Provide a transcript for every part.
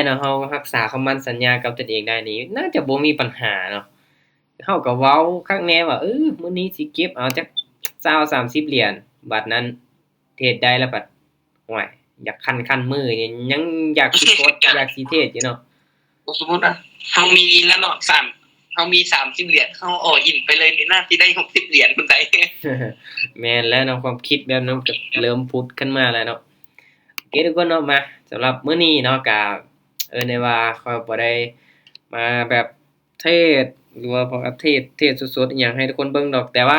เนาะเรารักษาคำมั่นสัญญากับตนเองได้นี่น่าจะบ่มีปัญหาเนาะเราก็เว้าคักแน่ว่ามื้อนี้สิเก็บเอาจัก20-30เหรียญบัดนั้นเทศได้แล้วบัดโอ้ยอยากคันๆมือนี่ยังอยากสิกดอยากสิเทศอยู่เนาะสมมุติว่าเฮามีแล้วเนาะเฮามี30เหรียญเฮาall in ไปเลยนี่น่าสิได้60เหรียญพุ่นใด แม่นแล้วเนาะความคิดแบบนั้นก็เริ่มผุดขึ้นมาแล้วเนาะโอเคทุกคนเนาะมาสำหรับมื้อนี้เนาะก็ได้ว่าข้อยบ่ได้มาแบบเทศหรือว่าบ่เทศสดๆอิหยังให้ทุกคนเบิ่งดอกแต่ว่า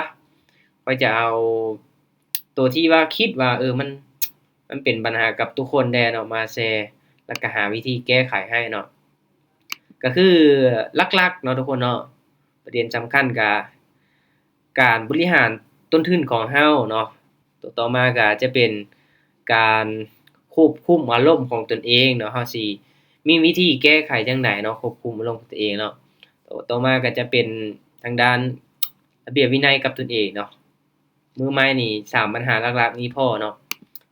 ข้อยจะเอาตัวที่ว่าคิดว่ามันเป็นปัญหากับทุกคนแน่เนาะมาแชร์แล้วก็หาวิธีแก้ไขให้เนาะก็คือหลักๆเนาะทุกคนเนาะประเด็นสำคัญก็การบริหารต้นทุนของเราเนาะตัวต่อมาก็จะเป็นการควบคุมอารมณ์ของตนเองเนาะเราสิมีวิธีแก้ไขจั่งใดเนาะควบคุมอารมณ์ของตัวเองเนาะตัวต่อมาก็จะเป็นทางด้านระเบียบวินัยกับตนเองเนาะมือใหม่นี่3ปัญหาหลักๆนี้พอเนาะ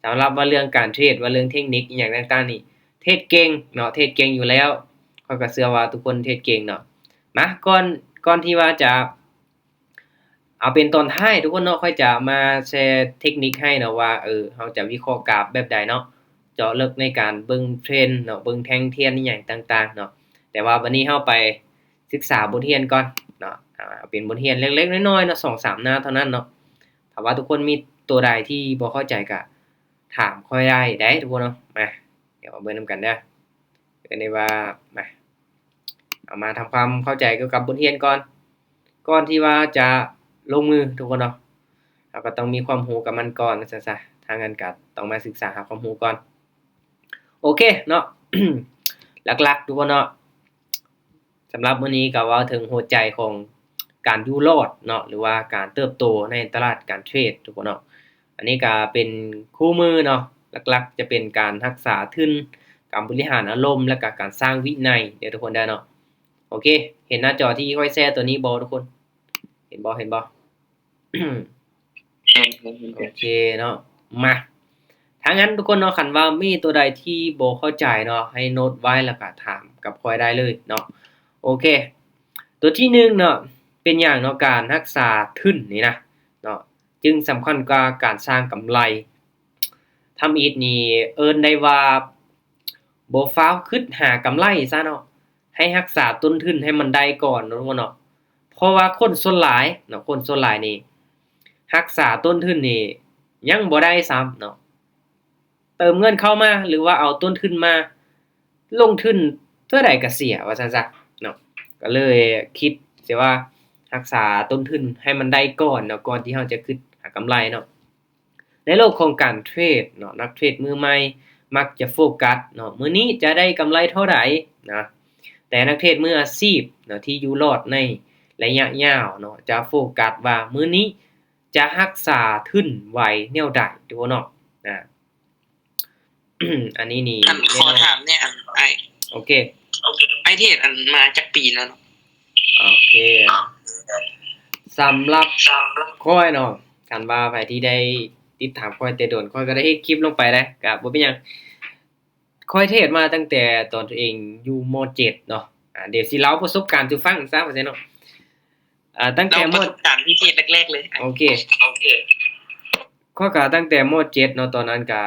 สำหรับว่าเรื่องการเทรดว่าเรื่องเทคนิคอิหยังต่างๆนี่เทรดเก่งเนาะเทรดเก่งอยู่แล้วข้อยก็เชื่อว่าทุกคนเทรดเก่งเนาะมาก่อนที่ว่าจะเอาเป็นตอนท้ายทุกคนเนาะค่อยจะมาแชร์เทคนิคให้เนาะว่าเราจะวิเคราะห์กราฟแบบใดเนาะเจาะลึกในการเบิ่งเทรนด์เนาะเบิ่งแท่งเทียนอิหยังต่างๆเนาะแต่ว่าวันนี้เราไปศึกษาบทเรียนก่อนเนาะเป็นบทเรียนเล็กๆน้อยๆเนาะ2-3หน้าเท่านั้นเนาะถ้าว่าทุกคนมีตัวใดที่บ่เข้าใจก็ถามค่อยได้เด้ทุกคนเนาะมาเดี๋ยวมาเบิ่งนำกันเด้อได้ว่ามาเอามาทำความเข้าใจเกี่ยวกับบทเรียนก่อนที่ว่าจะลงมือทุกคนเนาะเราก็ต้องมีความรู้กับมันก่อนว่าซั่นซะถ้างั้นก็ต้องมาศึกษาหาความรู้ก่อนโอเคเนาะ หลักๆทุกคนเนาะสำหรับมื้อนี้ก็เว้าถึงหัวใจของการอยู่รอดเนาะหรือว่าการเติบโตในตลาดการเทรดทุกคนเนาะอันนี้ก็เป็นคู่มือเนาะหลักๆจะเป็นการรักษาทุนการบริหารอารมณ์และก็การสร้างวินัยเดี๋ยวทุกคนได้เนาะโอเคเห็นหน้าจอที่ค่อยแชร์ตัวนี้บ่ทุกคนเห็นบ่ โอเคเนาะมาถ้างั้นทุกคนเนาะคันว่ามีตัวใดที่บ่เข้าใจเนาะให้โน้ตไว้แล้วก็ถามกับข้อยได้เลยเนาะโอเคตัวที่1เนาะเป็นหยังเนาะการรักษาทุนนี่นะเนาะจึงสำคัญกว่าการสร้างกำไรทำอิฐนี่เอิ้นได้ว่าบ่ฟ้าวคิดหากำไรซะเนาะให้รักษาต้นทุนให้มันได้ก่อนเนาะทุกคนเนาะเพราะว่าคนส่วนหลายเนาะคนส่วนหลายนี่รักษาต้นทุนนี่ยังบ่ได้ซ้ำเนาะเติมเงินเข้ามาหรือว่าเอาต้นทุนมาลงทุนเท่าใดก็เสียว่าซั่นซะเนาะก็เลยคิดเสียว่ารักษาต้นทุนให้มันได้ก่อนเนาะก่อนที่เราจะคิดหากำไรเนาะในโลกของการเทรดเนาะนักเทรดมือใหม่มักจะโฟกัสเนาะมื้อนี้จะได้กำไรเท่าใดนะแต่นักเทรดมืออาชีพเนาะที่อยู่รอดในระยะยาวเนาะจะโฟกัสว่ามื้อนี้จะรักษาทุนไว้แนวใดทุกคนเนาะอา อันนี้นี่ขอถามเนี่ยโอเคไอเทศมาจากปีแล้วเนาะโอเคสำหรับข้อยเนาะคันว่าไผที่ได้ติดตามข้อยแต่โดนข้อยก็ได้เฮ็ดคลิปลงไปแล้วก็บ่เป็นหยังข้อยเทศมาตั้งแต่ตอนตัวเองอยู่ม.7เนาะเดี๋ยวสิเล่าประสบการณ์สู่ฟังซะว่าซั่นเนาะตั้งแต่ม.ประสบการณ์ที่เทศแรกๆเลยโอเคข้อยก็ตั้งแต่ม.7เนาะตอนนั้นก็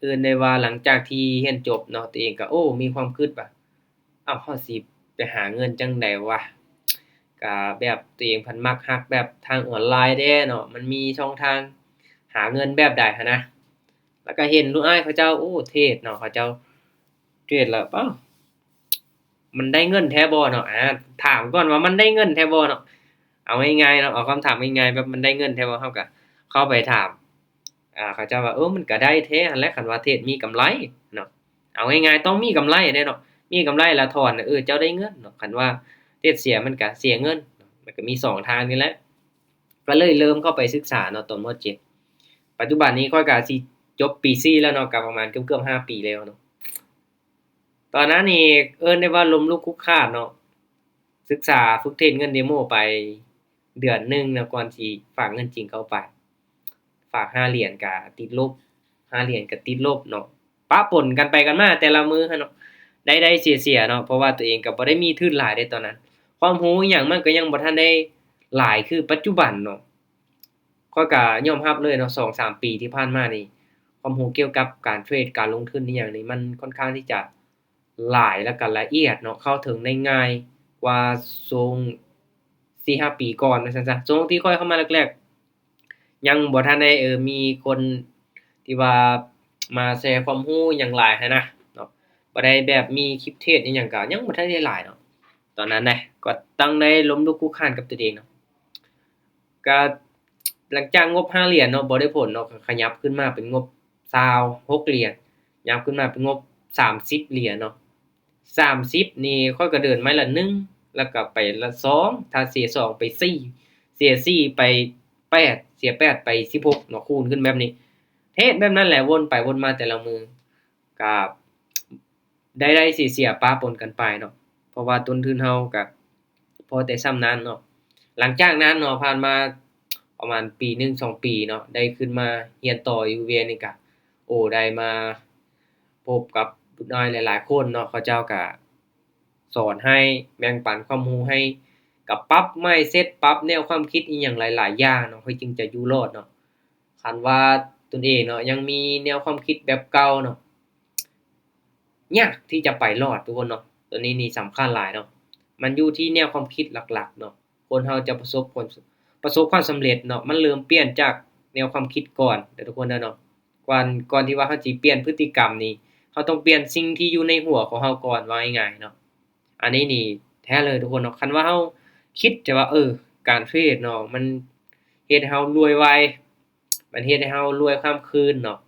เอิ้นได้ว่าหลังจากที่เรียนจบเนาะตัวเองก็มีความคิดว่าอ้าวเราสิไปหาเงินจั่งใดวะก็แบบตัวเองเพิ่นมักฮักแบบทางออนไลน์เด้เนาะมันมีช่องทางหาเงินแบบใดหั้นนะแล้วก็เห็นลูกอ้ายเขาเจ้าเทรดเนาะเขาเจ้าเทรดแล้วอ้าวมันได้เงินแท้บ่เนาะถามก่อนว่ามันได้เงินแท้บ่เนาะเอาง่ายๆเนาะเอาคำถามง่ายๆแบบมันได้เงินแท้บ่เราก็เข้าไปถามเขาเจ้าว่ามันก็ได้แท้หั้นแหละคันว่าเทรดมีกำไรเนาะเอาง่ายๆต้องมีกำไรแน่เนาะมีกำไรแล้วถอนเจ้าได้เงินเนาะคันว่าเทรดเสียมันก็เสียเงินมันก็มี2ทางนี่แหละก็เลยเริ่มเข้าไปศึกษาเนาะตอนม.7ปัจจุบันนี้ข้อยก็สิจบปี4แล้วเนาะก็ประมาณเกือบๆ5ปีแล้วเนาะตอนนั้นนี่เอิ้นได้ว่าล้มลุกคลุกคลานเนาะศึกษาฝึกเทรดเงิน Demo ไปเดือนหนึ่งเนาะก่อนสิฝากเงินจริงเข้าไปฝาก5เหรียญก็ติดลบ5เหรียญก็ติดลบเนาะปะปนกันไปกันมาแต่ละมื้อหั้นเนาะ ได้เสียๆเนาะเพราะว่าตัวเองก็บ่ได้มีทุนหลายได้ตอนนั้นความรู้อิหยังมันก็ยังบ่ทันได้หลายคือปัจจุบันเนาะข้อยก็ยอมรับเลยเนาะ2-3ปีที่ผ่านมานี่ความรู้เกี่ยวกับการเทรดการลงทุนอิหยังนี่มันค่อนข้างที่จะหลายแล้วก็ละเอียดเนาะเข้าถึงได้ง่ายกว่าช่วง4-5ปีก่อนว่าซั่นซะช่วงที่ข้อยเข้ามาแรกๆยังบ่ทันได้มีคนที่ว่ามาแชร์ความรู้หยังหลายหั้นนะเนาะ บ่ได้แบบมีคลิปเทศอิหยังก็ยังบ่ทันได้หลายเนาะตอนนั้นนะก็ต้องได้ล้มลุกคลุกคลานกับตัวเองเนาะก็หลังจากงบ5เหรียญเนาะบ่ได้ผลเนาะก็ขยับขึ้นมาเป็นงบ26เหรียญยับขึ้นมาเป็นงบ30เหรียญเนาะ30นี่ข้อยก็เดินไม้ละ1แล้วก็ไปละ2ถ้าเสีย2ไป4เสีย4ไป8เสีย8ไป16เนาะคูณขึ้นแบบนี้เฮ็ดแบบนั้นแหละวนไปวนมาแต่ละมื้อก็ ได้ๆเสียๆปะปนกันไปเนาะเพราะว่าต้นทุนเราก็พอแต่ส่ำนั้นเนาะหลังจากนั้นเนาะผ่านมาประมาณปีหนึ่ง2ปีเนาะได้ขึ้นมาเรียนต่ออยู่โรงเรียนนี่ก็โอ้ได้มาพบกับบุตรน้อยหลายๆคนเนาะเขาเจ้าก็สอนให้แบ่งปันความรู้ให้ก็ปรับ mindset ปรับแนวความคิดอิหยังหลายๆอย่างเนาะเพื่อจึงจะอยู่รอดเนาะคันว่าตนเองเนาะยังมีแนวความคิดแบบเก่าเนาะ ยากที่จะไปรอดทุกคนเนาะตัวนี้นี่สำคัญหลายเนาะมันอยู่ที่แนวความคิดหลักๆเนาะคนเราจะประสบความสำเร็จเนาะมันเริ่มเปลี่ยนจากแนวความคิดก่อนเด้อทุกคนเด้อเนาะก่อนที่ว่าเราสิเปลี่ยนพฤติกรรมนี่เราต้องเปลี่ยนสิ่งที่อยู่ในหัวของเราก่อนว่าง่ายๆเนาะอันนี้นี่แท้เลยทุกคนเนาะคันว่าเราคิดแต่ว่าการเทรดเนาะมันเฮ็ดให้เรารวยไวมันเฮ็ดให้เรารวยข้ามคืนเนาะ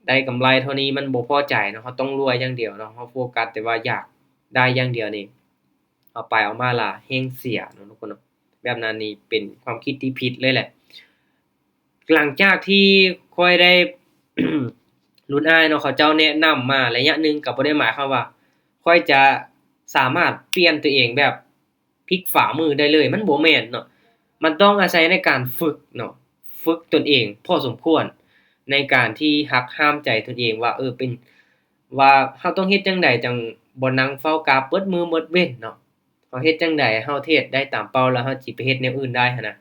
ได้กำไรเท่านี้มันบ่พอใจเนาะเราต้องรวยอย่างเดียวเนาะเราโฟกัสแต่ว่าอยากได้อย่างเดียวนี่เอาไปเอามาล่ะแฮ่งเสียเนาะทุกคนเนาะแบบนั้นนี่เป็นความคิดที่ผิดเลยแหละหลังจากที่ค่อยได้ รุ่นอ้ายเนาะเขาเจ้าแนะนำมาระยะหนึ่งก็บ่ได้หมายความว่าค่อยจะสามารถเปลี่ยนตัวเองแบบพลิกฝ่ามือได้เลยมันบ่แม่นเนาะมันต้องอาศัยในการฝึกเนาะฝึกตนเองพอสมควร ในการที่หักห้ามใจตนเองว่าเป็นว่าเราต้องเฮ็ดจั่งใดจั่งบ่นั่งเฝ้ากราฟเบิดมื้อเบิดเว้นเนาะเราเฮ็ดจั่งใดเราเทรดได้ตามเป้าแล้วเราสิไปเฮ็ดแนวอื่นได้หั้นน่ะ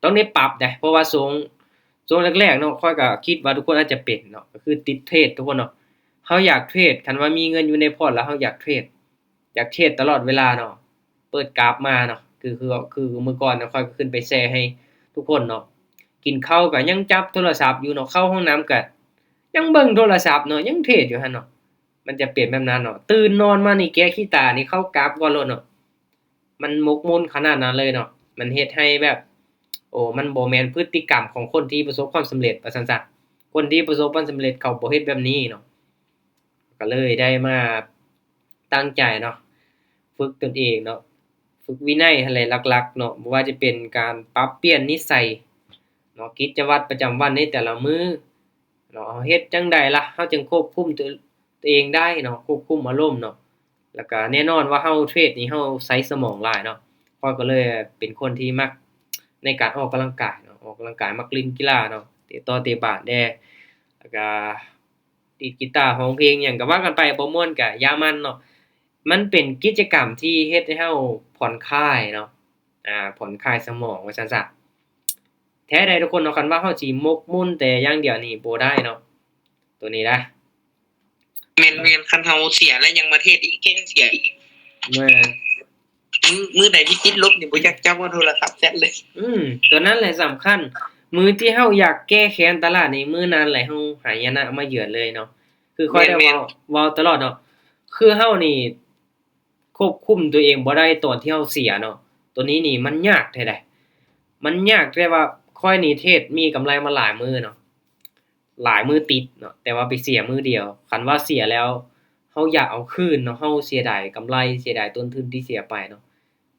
ต้องได้ปรับเดะเพราะว่าช่วงแรกๆเนาะข้อยก็คิดว่าทุกคนอาจจะเป็นเนาะก็คือติดเทรดทุกคนเนาะเราอยากเทรดคันว่ามีเงินอยู่ในพอร์ตแล้วเราอยากเทรดตลอดเวลาเนาะเปิดกราฟมาเนาะคือเมื่อก่อนเนาะข้อยก็ขึ้นไปแชร์ให้ทุกคนเนาะ กินข้าวก็ยังจับโทรศัพท์อยู่เนาะเข้าห้องน้ำก็ยังเบิ่งโทรศัพท์เนาะยังเทรดอยู่หั่นเนาะมันจะเป็นแบบนั้นเนาะตื่นนอนมานี่แกะขี้ตานี่เข้ากราฟก่อนโลดเนาะมันหมกมุ่นขนาดนั้นเลยเนาะมันเฮ็ดให้แบบมันบ่แม่นพฤติกรรมของคนที่ประสบความสำเร็จว่าซั่นซะคนที่ประสบความสำเร็จเขาบ่เฮ็ดแบบนี้เนาะก็เลยได้มาตั้งใจเนาะฝึกตนเองเนาะฝึกวินัยหั้นแหละหลักๆเนาะบ่ว่าจะเป็นการปรับเปลี่ยนนิสัย เนาะกิจวัตรประจำวันในแต่ละมื้อเนาะเฮ็ดจั่งใดล่ะเราจึงควบคุมตัวเองได้เนาะควบคุมอารมณ์เนาะแล้วก็แน่นอนว่าเราเทรดนี่เราใช้สมองหลายเนาะข้อยก็เลยเป็นคนที่มักในการออกกำลังกายเนาะออกกำลังกายมักเล่นกีฬาเนาะเตะต่อเตะบาสแน่แล้วก็ดีดกีตาร์ร้องเพลงหยังก็ว่ากันไปบ่ม่วนก็อย่ามันเนาะมันเป็นกิจกรรมที่เฮ็ดให้เราผ่อนคลายเนาะผ่อนคลายสมองว่าซั่นซะ แท้ใดทุกคนเนาะคันว่าเราสิหมกมุ่นแต่อย่างเดียวนี่บ่ได้เนาะตัวนี้นะแม่นๆคันเฮาเสียแล้วยังมาเทศอีกแฮ่งเสียอีกแม่นมื้อใดที่ติดลบนี่บ่อยากจับว่าโทรศัพท์แชตเลยตัวนั้นแหละสำคัญมื้อที่เราอยากแก้แค้นตลาดนี่มื้อนั้นแหละเราหายนะมาเยือนเลยเนาะคือข้อยได้เว้าตลอดเนาะคือเรานี่ควบคุมตัวเองบ่ได้ตอนที่เราเสียเนาะตัวนี้นี่มันยากแท้ใดมันยากแต่ว่าข้อยนี่เทรดมีกำไรมาหลายมื้อเนาะ หลายมื้อติดเนาะแต่ว่าไปเสียมื้อเดียวคันว่าเสียแล้วเราอยากเอาคืนเนาะเราเสียดายกำไรเสียดายต้นทุนที่เสียไปเนาะ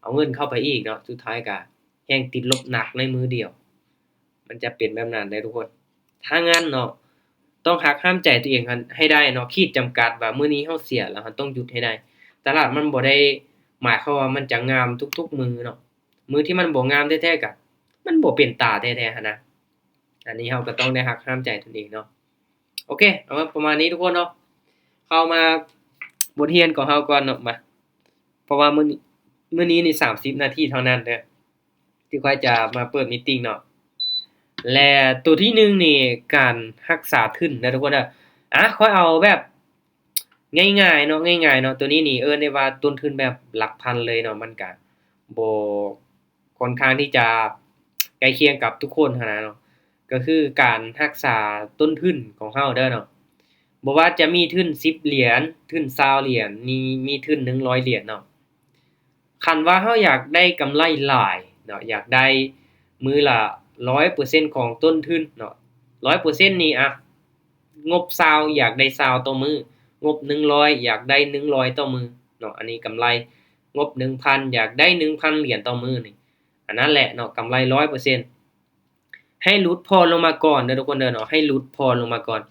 เอาเงินเข้าไปอีกเนาะสุดท้ายก็แฮ่งติดลบหนักในมื้อเดียวมันจะเป็นแบบนั้นเด้อทุกคนถ้างั้นเนาะต้องหักห้ามใจตัวเองหั้นให้ได้เนาะขีดจำกัดว่ามื้อนี้เราเสียแล้วเราต้องหยุดให้ได้ตลาดมันบ่ได้หมายความว่ามันจะงามทุกๆมื้อเนาะมื้อที่มันบ่งามแท้ๆก็มันบ่เป็นตาแท้ๆหั้นนะ อันนี้เราก็ต้องได้หักห้ามใจตนเองเนาะโอเคเอาไว้ประมาณนี้ทุกคนเนาะเข้ามา บทเรียนของเฮาก่อนเนาะมาเพราะว่ามื้อนี้นี่30นาทีเท่านั้นเด้อที่ค่อยจะมาเปิดมีตติงเนาะและตัวที่1นี่การรักษาทุนนะทุกคนเด้อค่อยเอาแบบง่ายๆเนาะง่ายๆเนาะตัวนี้นี่ได้ว่าต้นทุนแบบหลักพันเลยเนาะมันก็บ่ค่อนข้างที่จะใกล้เคียงกับทุกคนหั้นนะเนาะก็คือการรักษาต้นทุนของเฮาเด้อเนาะ บ่ว่าจะมีทุน10เหรียญทุน20เหรียญมีทุน100เหรียญเนาะคันว่าเฮาอยากได้กำไรหลายเนาะอยากได้มื้อละ100%ของต้นทุนเนาะ100%นี่งบ20อยากได้20ต่อมื้องบ100อยากได้100ต่อมื้อเนาะอันนี้กำไรงบ 1,000 อยากได้ 1,000 เหรียญต่อมื้อนี่อันนั้นแหละเนาะกำไร100%ให้ลดพอร์ตลงมาก่อนเด้อทุกคนเด้อเนาะให้ลดพอร์ตลงมาก่อน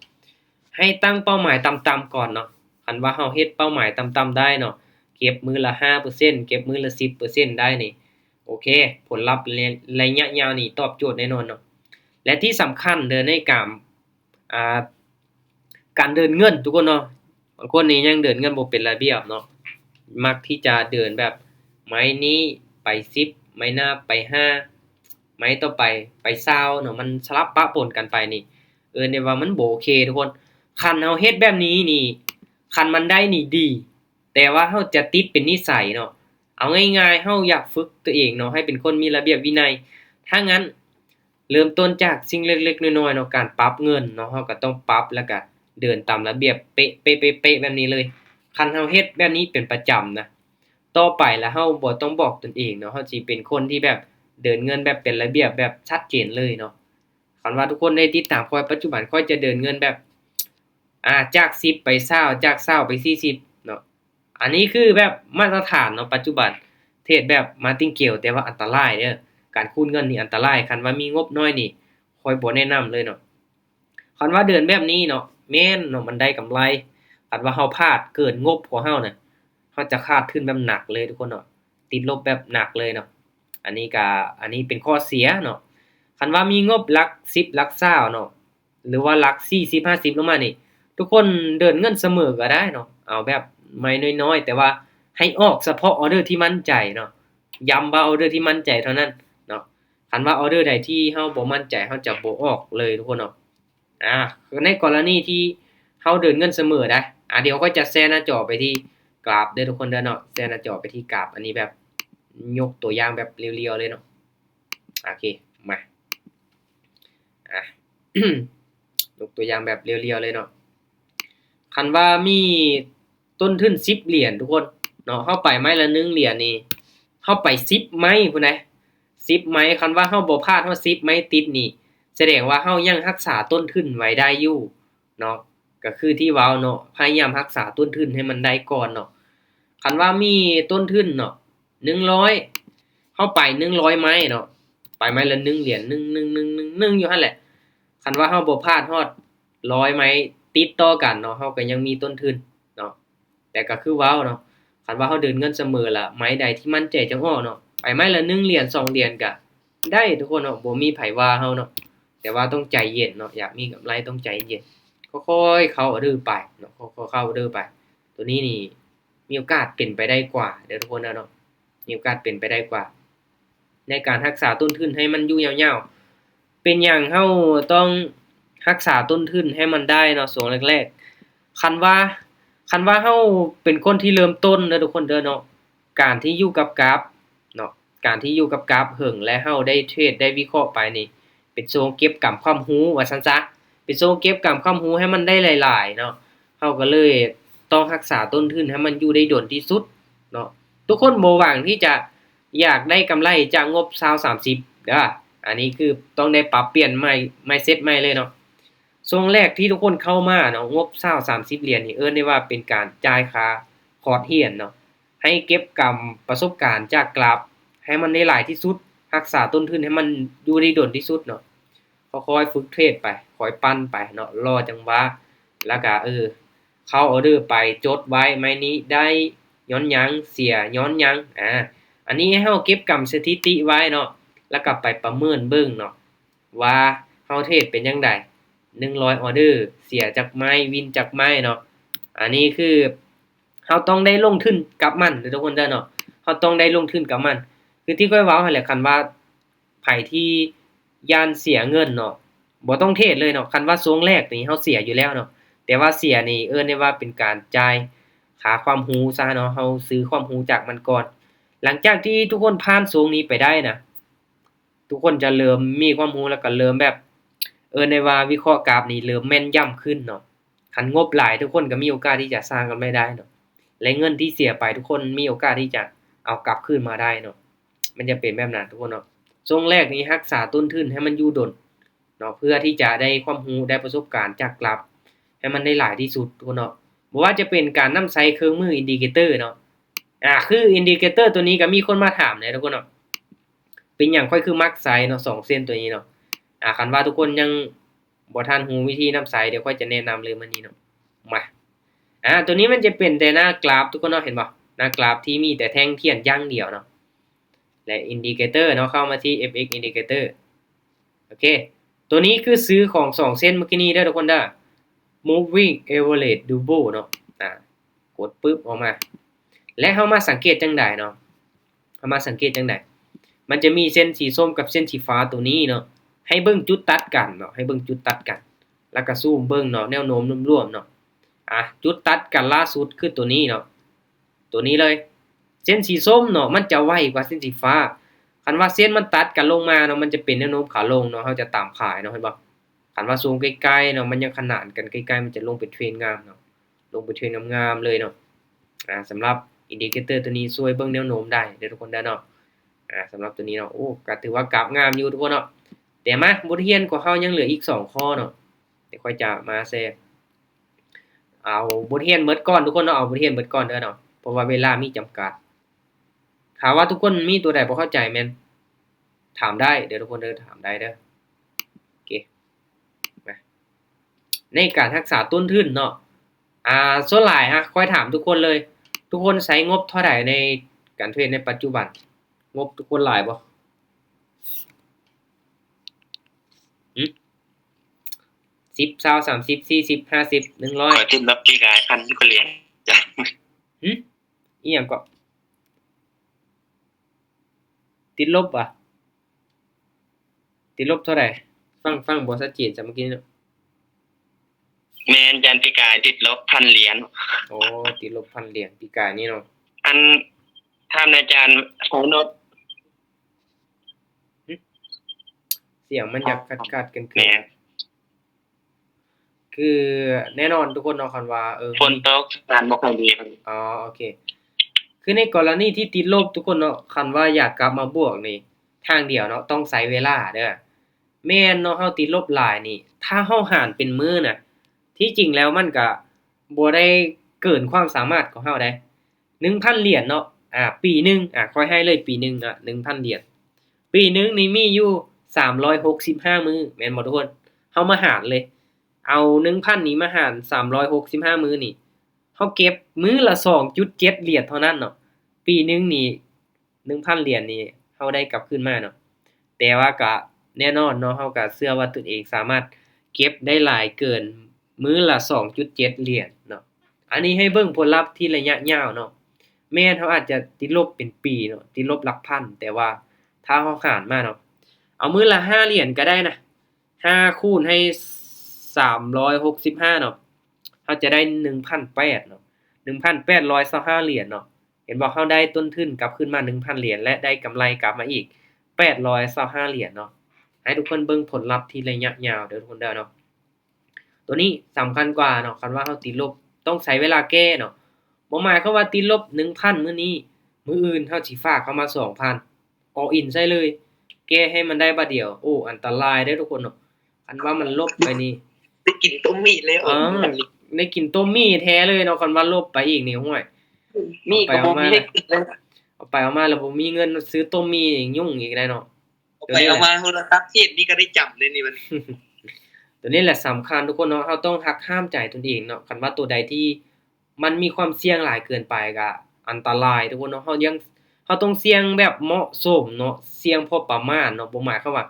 ให้ตั้งเป้าหมายต่ำๆก่อนเนาะคันว่าเฮาเฮ็ดเป้าหมายต่ำๆได้เนาะเก็บมื้อละ5%เก็บมื้อละ10%ได้นี่โอเคผลลัพธ์ระยะยาวนี่ตอบโจทย์แน่นอนเนาะและที่สำคัญเด้อในอ่าการเดินเงินทุกคนเนาะบางคนนี่ยังเดินเงินบ่เป็นระเบียบเนาะมักที่จะเดินแบบไม้นี้ไป10ไม้หน้าไป5ไม้ต่อไป20เนาะมันสลับปะปนกันไปนี่ได้ว่ามันบ่โอเคทุกคน คันเฮาเฮ็ดแบบนี้นี่คันมันได้นี่ดีแต่ว่าเฮาจะติดเป็นนิสัยเนาะเอาง่ายๆเฮาอยากฝึกตัวเองเนาะให้เป็นคนมีระเบียบวินัยถ้างั้นเริ่มต้นจากสิ่งเล็กๆน้อยๆเนาะการปรับเงินเนาะเฮาก็ต้องปรับแล้วก็เดินตามระเบียบเป๊ะๆๆๆแบบนี้เลยคันเฮาเฮ็ดแบบนี้เป็นประจำนะต่อไปแล้วเฮาบ่ต้องบอกตนเองเนาะเฮาสิเป็นคนที่แบบเดินเงินแบบเป็นระเบียบแบบชัดเจนเลยเนาะคันว่าทุกคนได้ติดตามข้อยปัจจุบันข้อยจะเดินเงินแบบจาก10ไป20จาก20ไป40เนาะอันนี้คือแบบมาตรฐานเนาะปัจจุบันเทรดแบบ Martingale แต่ว่าอันตรายเด้อการคูณเงินนี่อันตรายคันว่ามีงบน้อยนี่ข้อยบ่แนะนำเลยเนาะคันว่าเดินแบบนี้เนาะแม่นเนาะมันได้กำไรคันว่าเฮาพลาดเกินงบของเฮาน่ะเฮาจะขาดทุนแบบหนักเลยทุกคนเนาะติดลบแบบหนักเลยเนาะอันนี้เป็นข้อเสียเนาะคันว่ามีงบหลัก10หลัก20เนาะหรือว่าหลัก40 50ลงมานี่ ทุกคนเดินเงินเสมอก็ได้เนาะเอาแบบไม่น้อยๆแต่ว่าให้ออกเฉพาะออร์เดอร์ที่มั่นใจเนาะย้ำว่าออร์เดอร์ที่มั่นใจเท่านั้นเนาะคันว่าออร์เดอร์ใดที่เฮาบ่มั่นใจเฮาจะบ่ออกเลยทุกคนเนาะอ่าในกรณีที่เฮาเดินเงินเสมอได้เดี๋ยวก็จะแชร์หน้าจอไปที่กราฟเด้อทุกคนเด้อเนาะแชร์หน้าจอไปที่กราฟอันนี้แบบยกตัวอย่างแบบเรียวๆเลยเนาะโอเคมาอ่ะ ยกตัวอย่างแบบเรียวๆเลยเนาะ คันว่ามีต้นทุน10เหรียญทุกคนเนาะเฮาไปไม้ละ1เหรียญนี่เฮาไป10ไม้พุ่นนะ10ไม้คันว่าเฮาบ่พลาดเฮา10ไม้ติดนี่แสดงว่าเฮายังรักษาต้นทุนไว้ได้อยู่เนาะก็คือที่เว้าเนาะพยายามรักษาต้นทุนให้มันได้ก่อนเนาะคันว่ามีต้นทุนเนาะ100เฮาไป100ไม้เนาะไปไม้ละ1เหรียญ1อยู่หั่นแหละคันว่าเฮาบ่พลาดฮอด100ไม้ติดต่อกันเนาะเฮาก็ยังมีต้นทุนเนาะแต่ก็คือเว้าเนาะคันว่าเฮาเดินเงินเสมอล่ะไม้ใดที่มั่นใจจังอ้อเนาะไปไม้ละ1เหรียญ2เหรียญก็ได้ทุกคนเนาะบ่มีไผว่าเฮาเนาะแต่ว่าต้องใจเย็นเนาะอยากมีกำไรต้องใจเย็นค่อยๆเข้าออเดอร์ไปเนาะค่อยๆเข้าออเดอร์ไปตัวนี้นี่มีโอกาสเป็นไปได้กว่าเด้อทุกคนเนาะมีโอกาสเป็นไปได้กว่าในการรักษาต้นทุนให้มันอยู่ยาวๆเป็นหยังเฮาต้องรักษาต้นทุนให้มันได้เนาะช่วงแรกๆคันว่าเฮาเป็นคนที่เริ่มต้นเด้อทุกคนเด้อเนาะการที่อยู่กับกราฟเนาะการที่อยู่กับกราฟเหิ้งและเฮาได้เทรดได้วิเคราะห์ไปนี่เป็นช่วงเก็บกำความรู้ว่าซั่นซะเป็นช่วงเก็บกำความรู้ให้มันได้หลายๆเนาะเฮาก็เลยต้องรักษาต้นทุนให้มันอยู่ได้ดนที่สุดเนาะทุกคนบ่หวังที่จะอยากได้กำไรจากงบ20 30เด้ออันนี้คือต้องได้ปรับเปลี่ยนใหม่ mindset ใหม่เลยเนาะ ช่วงแรกที่ทุกคนเข้ามาเนาะงบ20 30เหรียญนี่ได้ว่าเป็นการจ่ายค่าคอร์สเรียนเนาะให้เก็บกำประสบการณ์จากกราฟให้มันได้หลายที่สุดรักษาต้นทุนให้มันอยู่ได้ดนที่สุดเนาะค่อยๆฝึกเทรดไปค่อยปั้นไปเนาะรอจังหวะแล้วก็เข้าออร์เดอร์ไปจดไว้ไม้นี้ได้ย้อนหยังเสียย้อนหยังอันนี้ให้เฮาเก็บกำสถิติไว้เนาะแล้วก็ไปประเมินเบิ่งเนาะว่าเฮาเทรดเป็นจังได 100ออร์เดอร์เสียจากไม้วินจากไม้เนาะอันนี้คือ เราต้องได้ลงทุนกับมันเด้อทุกคนเด้อเนาะเราต้องได้ลงทุนกับมันคือที่ข้อยเว้าหั่นแหละคันว่าไผที่ย้านเสียเงินเนาะบ่ต้องเทศเลยเนาะคันว่าทรงแรกนี่เราเสียอยู่แล้วเนาะแต่ว่าเสียนี่เอิ้นได้ว่าเป็นการจ่ายค่าความรู้ซะเนาะเราซื้อความรู้จากมันก่อนหลังจากที่ทุกคนผ่านทรงนี้ไปได้นะทุกคนจะเริ่มมีความรู้แล้วก็เริ่มแบบได้ว่าวิเคราะห์กราฟนี่เริ่มแม่นยำขึ้นเนาะคันงบหลายทุกคนก็มีโอกาสที่จะสร้างกำไรได้เนาะและเงินที่เสียไปทุกคนมีโอกาสที่จะเอากลับคืนมาได้เนาะมันจะเป็นแบบนั้นทุกคนเนาะช่วงแรกนี้รักษาต้นทุนให้มันอยู่ดนเนาะเพื่อที่จะได้ความรู้ได้ประสบการณ์จากกราฟให้มันได้หลายที่สุดทุกคนเนาะบ่ว่าจะเป็นการนำใช้เครื่องมืออินดิเคเตอร์เนาะคืออินดิเคเตอร์ตัวนี้ก็มีคนมาถามนะทุกคนเนาะเป็นหยังค่อยคือมักใช้เนาะ2เส้นตัวนี้เนาะคันว่าทุกคนยังบ่ทันรู้วิธีนำใช้เดี๋ยวค่อยจะแนะนำเลยมื้อนี้เนาะมาตัวนี้มันจะเป็นแต่หน้ากราฟทุกคนเนาะเห็นบ่หน้ากราฟที่มีแต่แท่งเทียนอย่างเดียวเนาะและอินดิเคเตอร์เนาะเข้ามาที่ FX indicator โอเคตัวนี้คือซื้อของ2เส้นเมื่อกี้นี้เด้อทุกคนเด้อ moving average double เนาะกดปึ๊บออกมาและเฮามาสังเกตจังได๋เนาะเฮามาสังเกตจังได๋มันจะมีเส้นสีส้มกับเส้นสีฟ้าตัวนี้เนาะให้เบิ่งจุดตัดกันเนาะให้เบิ่งจุดตัดกันแล้วก็ซูมเบิ่งเนาะแนวโน้มรวมๆเนาะจุดตัดกันล่าสุดคือตัวนี้เนาะตัวนี้เลยเส้นสีส้มเนาะมันจะไวกว่าเส้นสีฟ้าคันว่าเส้นมันตัดกันลงมาเนาะมันจะเป็นแนวโน้มขาลงเนาะเฮาจะตามขายเนาะเห็นบ่คันว่าซูมใกล้ๆเนาะมันยังขนานกันใกล้ๆมันจะลงเป็นเทรนงามเนาะลงเป็นเทรนงามๆเลยเนาะสำหรับอินดิเคเตอร์ตัวนี้ช่วยเบิ่งแนวโน้มได้เด้อทุกคนเด้อเนาะสำหรับตัวนี้เนาะโอ้ก็ถือว่ากราฟงามอยู่ทุกคนเนาะแต่มาบทเรียนของเฮายังเหลืออีก2ข้อเนาะเดี๋ยวค่อยจะมาแชร์เอาบทเรียนเบิดก่อนทุกคนเนาะเอาบทเรียนเบิดก่อนเด้อเนาะเพราะว่าเวลามีจำกัดถ้าว่าทุกคนมีตัวใดบ่เข้าใจแม่นถามได้เดี๋ยวทุกคนเด้อถามได้เด้อโอเคมาในการรักษาต้นทุนเนาะส่วนหลายค่อยถามทุกคนเลยทุกคนใช้งบเท่าใดในการเทรดในปัจจุบันงบทุกคนหลายบ่10 20 30 40 50 ขอ 100 ติดลบปีกาย1,000กว่าเหรียญจ้ะอีหยังก็ติดลบอ่ะติดลบเท่าใดฟังบ่ชัดเจนจ้ะเมื่อกี้เนาะแม่นยันปีกายติดลบ 1,000 เหรียญโอ้ติดลบ 1,000 เหรียญปีกายนี่เนาะอันท่านอาจารย์ใช้โน้ตเสียงมันอยากขาดๆเกิน แม่น ๆคือแน่นอนทุกคนเนาะคันว่าฝนตกการบ่ค่อยดีโอเคคือในกรณีที่ติดลบทุกคนเนาะคันว่าอยากกลับมาบวกนี่ทางเดียวเนาะต้องใช้เวลาเด้อแม่นเนาะเฮาติดลบหลายนี่ถ้าเฮาหารเป็นมื้อน่ะที่จริงแล้วมันก็บ่ได้เกินความสามารถของเฮาได้ 1,000 เหรียญเนาะปีหนึ่งค่อยให้เลยปีหนึ่ง1,000 เหรียญปีหนึ่งนี่มีอยู่365มื้อแม่นบ่ทุกคนเฮามาหารเลยเอา 1,000 นี้มาหาร365มื้อนี่เฮาเก็บมื้อละ 2.7 เหรียญเท่านั้นเนาะปีหนึ่งนี่ 1,000 เหรียญนี่เฮาได้กลับคืนมาเนาะแต่ว่าก็แน่นอนเนาะเฮาก็เชื่อว่าตนเองสามารถเก็บได้หลายเกินมื้อละ 2.7 เหรียญเนาะอันนี้ให้เบิ่งผลลัพธ์ที่ระยะยาวเนาะแม้นเฮาอาจจะติดลบเป็นปีเนาะติดลบหลักพันแต่ว่าถ้าเฮาหารมาเนาะเอามื้อละ5เหรียญก็ได้นะ5คูณให้365เนาะเฮาจะได้ 1,800 เนาะ 1,825 เหรียญเนาะเห็นบ่เฮาได้ต้นทุนกลับคืนมา 1,000 เหรียญและได้กำไรกลับมาอีก825เหรียญเนาะให้ทุกคนเบิ่งผลลัพธ์ที่ระยะยาวเด้อทุกคนเด้อเนาะตัวนี้สำคัญกว่าเนาะคันว่าเฮาติดลบต้องใช้เวลาแก้เนาะบ่หมายความว่าติดลบ 1,000 มื้อนี้มื้ออื่นเฮาสิฝากเข้ามา 2,000 all in ใส่เลยแก้ให้มันได้บัดเดียวโอ้อันตรายเด้อทุกคนเนาะคันว่ามันลบไปนี่ได้กินต้มมี่เลยได้กินต้มมี่แท้เลยเนาะคันว่าลบไปอีกนี่ห้วยมี่ก็บ่มีให้กินเลยเอาไปเอามาแล้วบ่มีเงินซื้อต้มมี่ยุ่งอีกได้เนาะไปเอามาโทรศัพท์เทศนี่ก็ได้จับเลยนี่มันตัวนี้แหละสำคัญทุกคนเนาะเราต้องหักห้ามใจตนเองเนาะคันว่าตัวใดที่มันมีความเสี่ยงหลายเกินไปก็อันตรายทุกคนเนาะเราต้องเสี่ยงแบบเหมาะสมเนาะเสี่ยงพอประมาณเนาะบ่หมายความว่า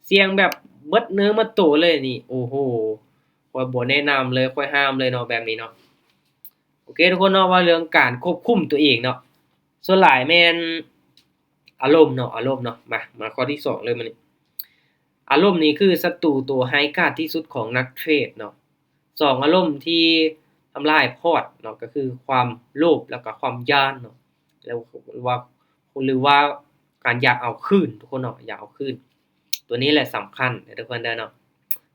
เสี่ยงแบบเบิดเนื้อหมดตัวเลยนี่โอ้โฮข้อยบ่แนะนำเลยข้อยห้ามเลยเนาะแบบนี้เนาะ โอเคทุกคนเนาะว่าเรื่องการควบคุมตัวเองเนาะส่วนหลายแม่นอารมณ์เนาะมาข้อที่2เลยมื้อนี้อารมณ์นี่คือศัตรูตัวร้ายกาจที่สุดของนักเทรดเนาะ2อารมณ์ที่ทำลายพอร์ตเนาะก็คือความโลภแล้วก็ความย้านเนาะแล้วว่าหรือว่าการอยากเอาคืนทุกคนเนาะอยากเอาคืนตัวนี้แหละสำคัญทุกคนเด้อเนาะ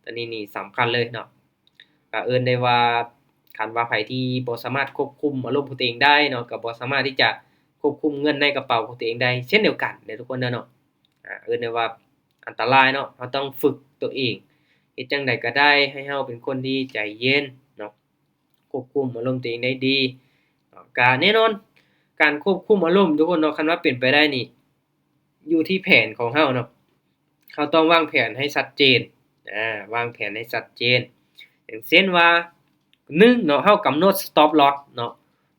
ตัวนี้นี่สำคัญเลยเนาะก็เอิ้นได้ว่าคันว่าไผที่บ่สามารถควบคุมอารมณ์ของตัวเองได้เนาะก็บ่สามารถที่จะควบคุมเงินในกระเป๋าของตัวเองได้เช่นเดียวกันเด้อทุกคนเด้อเนาะเอิ้นได้ว่าอันตรายเนาะเราต้องฝึกตัวเองเฮ็ดจั่งใดก็ได้ให้เราเป็นคนที่ใจเย็นเนาะควบคุมอารมณ์ตัวเองได้ดีก็แน่นอนการควบคุมอารมณ์ทุกคนเนาะคันว่าเป็นไปได้นี่อยู่ที่แผนของเราเนาะเราต้องวางแผนให้ชัดเจนวางแผนให้ชัดเจนอย่างเช่นว่า1เนาะเรากำหนด stop loss เนาะ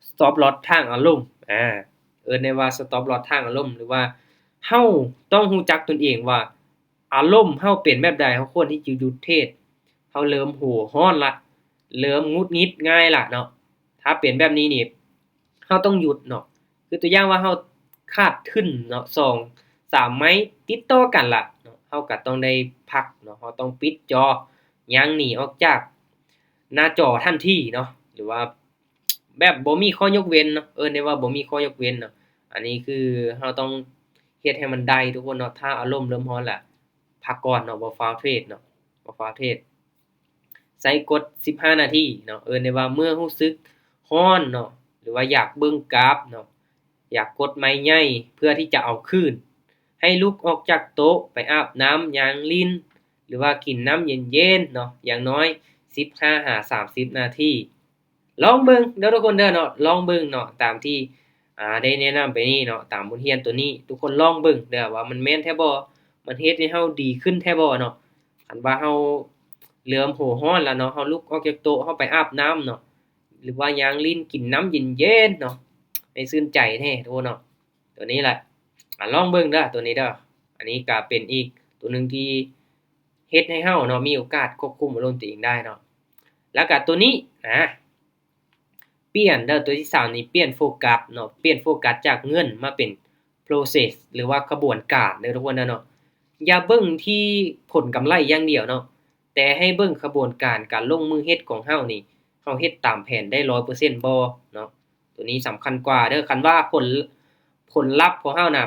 stop loss ทางอารมณ์เอิ้นได้ว่า stop loss ทางอารมณ์หรือว่าเราต้องรู้จักตนเองว่าอารมณ์เราเป็นแบบใดเราควรที่จะหยุดเทรดเราเริ่มหัวร้อนละเริ่มหงุดหงิดง่ายละเนาะถ้าเป็นแบบนี้นี่เราต้องหยุดเนาะคือตัวอย่างว่าเราขาดทุนเนาะ2 3ไม้ติดต่อกันล่ะเนาะเราก็ต้องได้พักเนาะเราต้องปิดจอย่างหนีออกจากหน้าจอทันทีเนาะหรือว่าแบบบ่มีข้อยกเว้นเนาะเอิ้นได้ว่าบ่มีข้อยกเว้นเนาะอันนี้คือเราต้องเฮ็ดให้มันได้ทุกคนเนาะถ้าอารมณ์เริ่มร้อนแล้วพักก่อนเนาะบ่ฟาวเทรดเนาะบ่ฟาวเทรดใส่กฎ15นาทีเนาะเอิ้นได้ว่าเมื่อรู้สึกร้อนเนาะหรือว่าอยากเบิ่งกราฟเนาะอยากกดไม้ใหญ่เพื่อที่จะเอาคืนให้ลุกออกจากโต๊ะไปอาบน้ำยางลิ้นหรือว่ากินน้ำเย็นๆเนาะอย่างน้อย15 30นาทีลองเบิ่งเด้อทุกคนเด้อเนาะลองเบิ่งเนาะตามที่ได้แนะนำไปนี่เนาะตามบทเรียนตัวนี้ทุกคนลองเบิ่งเด้อว่ามันแม่นแท้บ่มันเฮ็ดให้เราดีขึ้นแท้บ่เนาะคันว่าเราเริ่มหัวร้อนแล้วเนาะเราลุกออกจากโต๊ะเราไปอาบน้ำเนาะหรือว่ายางลิ้นกินน้ำเย็นๆเนาะให้ชื่นใจแท้ทุกคนเนาะตัวนี้แหละลองเบิ่งเด้อตัวนี้เด้ออันนี้ก็เป็นอีกตัวหนึงที่เฮ็ดให้เราเนาะมีโอกาสควบคุมอารมณ์ตัวเองได้เนาะแล้วก็ตัวนี้เปลี่ยนเด้อตัวที่3นี่เปลี่ยนโฟกัสเนาะเปลี่ยนโฟกัสจากเงินมาเป็น process หรือว่ากระบวนการเด้อทุกคนเนาะอย่าเบิ่งที่ผลกำไรอย่างเดียวเนาะแต่ให้เบิ่งกระบวนการการลงมือเฮ็ดของเรานี่เราเฮ็ดตามแผนได้ 100% บ่เนาะตัวนี้สำคัญกว่าเด้อคันว่าผลลัพธ์ของเราน่ะ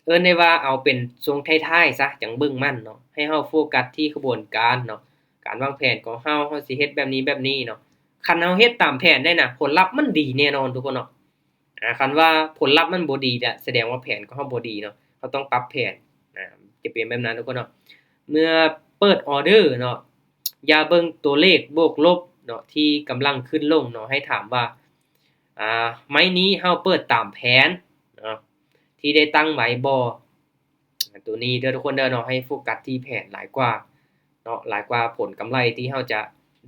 เอิ้นได้ว่าเอาเป็นช่วงท้ายๆซะจังเบิ่งมันเนาะให้เราโฟกัสที่กระบวนการเนาะการวางแผนของเราสิเฮ็ดแบบนี้ๆเนาะ คันเราเฮ็ดตามแผนได้น่ะผลลัพธ์มันดีแน่นอนทุกคนเนาะคันว่าผลลัพธ์มันบ่ดีเนี่ยแสดงว่าแผนของเราบ่ดีเนาะเราต้องปรับแผนจะเป็นแบบนั้นทุกคนเนาะเมื่อเปิดออร์เดอร์เนาะอย่าเบิ่งตัวเลขบวกลบเนาะที่กำลังขึ้นลงเนาะให้ถามว่าไม้นี้เราเปิดตามแผนเนาะที่ได้ตั้งไว้บ่ตัวนี้เด้อทุกคนเด้อเนาะให้โฟกัสที่แผนหลายกว่าเนาะหลายกว่าผลกำไรที่เราจะ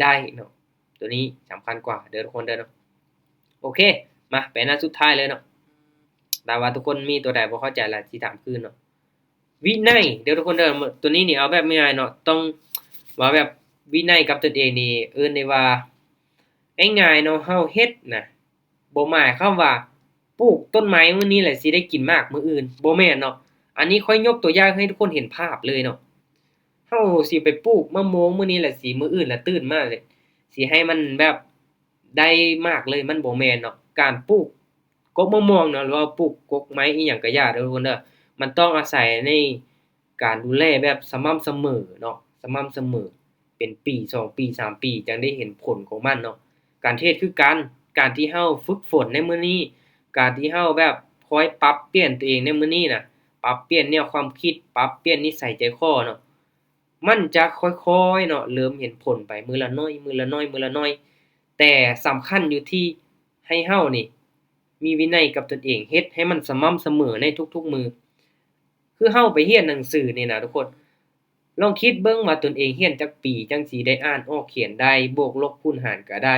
ได้เนาะ ตัวนี้สำคัญกว่าเด้อทุกคนเด้อเนาะโอเคมาไปหน้าสุดท้ายเลยเนาะแต่ว่าทุกคนมีตัวใดบ่เข้าใจแล้วสิถามคืนเนาะวินัยเด้อทุกคนเด้อตัวนี้นี่เอาแบบง่ายๆเนาะต้องว่าแบบวินัยกับตนเองนี่เอิ้นได้ว่าง่ายๆเนาะเฮาเฮ็ดน่ะบ่หมายความว่าปลูกต้นไม้มื้อนี้แหละสิได้กินมากมื้ออื่นบ่แม่นเนาะอันนี้ค่อยยกตัวอย่างให้ทุกคนเห็นภาพเลยเนาะเฮาสิไปปลูกมะม่วงมื้อนี้แหละสิมื้ออื่นแล้วตื่นมาเลย สิให้มันแบบได้มากเลยมันบ่แม่นเนาะการปลูกกกมะม่วงเนาะหรือว่าปลูกกกไม้อีหยังก็อย่าเด้อทุกคนเด้อมันต้องอาศัยในการดูแลแบบสม่ำเสมอเนาะสม่ำเสมอเป็นปี2ปี3ปีจังได้เห็นผลของมันเนาะการเทศคือการที่เฮาฝึกฝนในมื้อนี้การที่เฮาแบบคอยปรับเปลี่ยนตัวเองในมื้อนี้น่ะปรับเปลี่ยนแนวความคิดปรับเปลี่ยนนิสัยใจคอเนาะ มันจะค่อยๆเนาะเริ่มเห็นผลไปมื้อละน้อยมื้อละน้อยมื้อละน้อยแต่สำคัญอยู่ที่ให้เรานี่มีวินัยกับตนเองเฮ็ดให้มันสม่ำเสมอในทุกๆมื้อคือเราไปเรียนหนังสือนี่นะทุกคนลองคิดเบิ่งว่าตนเองเรียนจักปีจั่งสิได้อ่านออกเขียนได้บวกลบคูณหารก็ได้